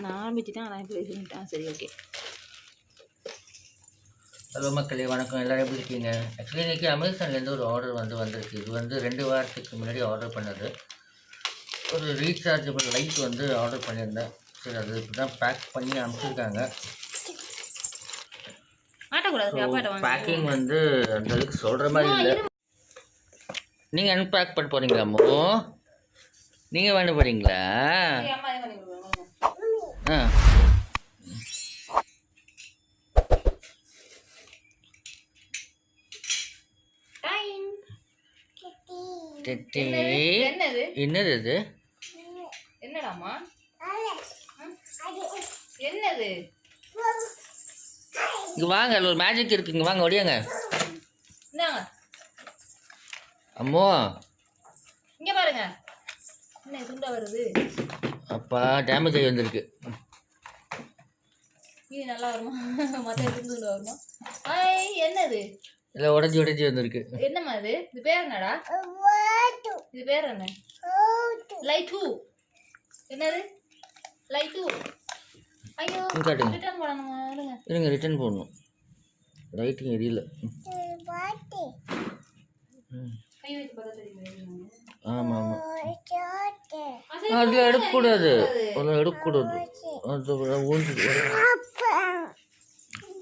நான் ஆரம்பிச்சுட்டேன். அதான் இப்போ சொல்லிட்டேன். சரி, ஓகே. ஹலோ மக்களே, வணக்கம். எல்லோரும் எப்படி இருக்கீங்க? ஆக்சுவலி இன்றைக்கி அமேசான்லேருந்து ஒரு ஆர்டர் வந்திருக்கு. இது 2 வாரத்துக்கு முன்னாடி ஆர்டர் பண்ணது. ஒரு ரீசார்ஜபிள் லைட் ஆர்டர் பண்ணியிருந்தேன். சரி, அது இப்போ தான் பேக் பண்ணி அனுப்பிச்சிருக்காங்க. பேக்கிங் அந்த அளவுக்கு சொல்கிற மாதிரி இல்லை. நீங்கள் அன்பேக் பண்ண போகிறீங்களா அம்மோ? நீங்கள் பண்ண போகிறீங்களா? ஆ, என்னது அது? என்னடாமா? என்னது? இங்கே வாங்க, அதில் ஒரு மேஜிக் இருக்குங்க. வாங்க, ஒடியாங்க. அம்மோ இங்க பாருங்க, என்ன துண்டா வருது? அப்பா, டேமேஜ் ஆகி வந்திருக்கு. இது நல்லா வருமா? மற்ற துண்டு வருமா? என்னது? இல்லை, உடஞ்சி வந்திருக்கு. என்னம்மா இது? இது பேர் என்னடா? இது பேர் என்ன? லைட்டு. என்னது? லைட்டு. ஐயோ, ரிட்டர்ன் பண்ணணுமா? இருங்க, ரிட்டர்ன் போடணும். லைட்டிங் எரியல. ஆமாம் ஆமாம், அதில் எடுக்கக்கூடாது.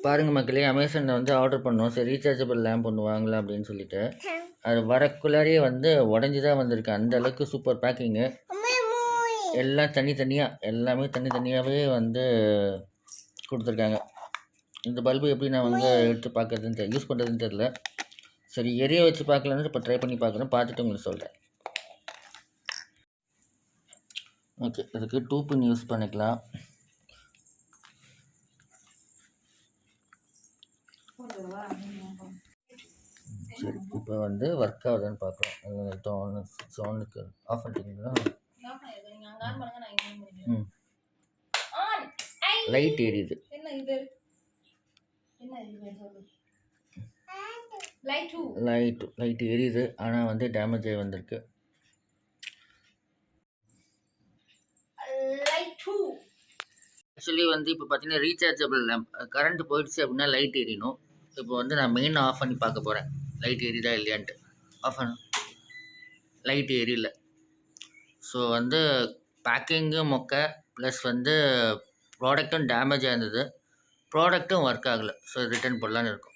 பாருங்க மக்களே, அமேசானில் ஆர்டர் பண்ணோம். சரி, ரீசார்ஜபிள் லேம்ப் ஒன்று வாங்கலாம் அப்படின்னு சொல்லிட்டு அது வரக்குள்ளாரியே உடஞ்சி தான் வந்திருக்கு. அந்த அளவுக்கு சூப்பர் பேக்கிங்கு. எல்லாம் தனித்தனியாக, எல்லாமே தனித்தனியாகவே கொடுத்துருக்காங்க. இந்த பல்பு எப்படி நான் எடுத்து பார்க்குறதுன்னு யூஸ் பண்ணுறதுன்னு தெரில. சரி, எரிய வச்சு பார்க்கலான்னு இப்போ ட்ரை பண்ணி பார்க்குறேன். பார்த்துட்டு உங்களுக்கு சொல்கிறேன். ஓகே, இதுக்கு 2 பின் யூஸ் பண்ணிக்கலாம். சரி, இப்போ ஒர்க் ஆகுதுன்னு பார்க்குறோம். சவுண்டுக்கு ஆஃப் பண்ணிட்டீங்களா? ம், லைட் எரியுது. லைட் எரியுது, ஆனால் டேமேஜ் ஆகி வந்திருக்கு. ஆக்சுவலி இப்போ பார்த்தீங்கன்னா ரீசார்ஜபிள் லேம்ப். கரண்ட் போயிடுச்சு அப்படின்னா லைட் எரியணும். இப்போ நான் மெயின் ஆஃப் பண்ணி பார்க்க போகிறேன், லைட் எரியுதா இல்லையான்ட்டு. ஆஃப் பண்ண லைட் எரியல. ஸோ பேக்கிங்கும் மொக்க, ப்ளஸ் ப்ராடக்ட்டும் டேமேஜ் ஆயிருந்தது. ப்ராடக்ட்டும் ஒர்க் ஆகலை. ஸோ ரிட்டர்ன் போடலான்னு இருக்கும்.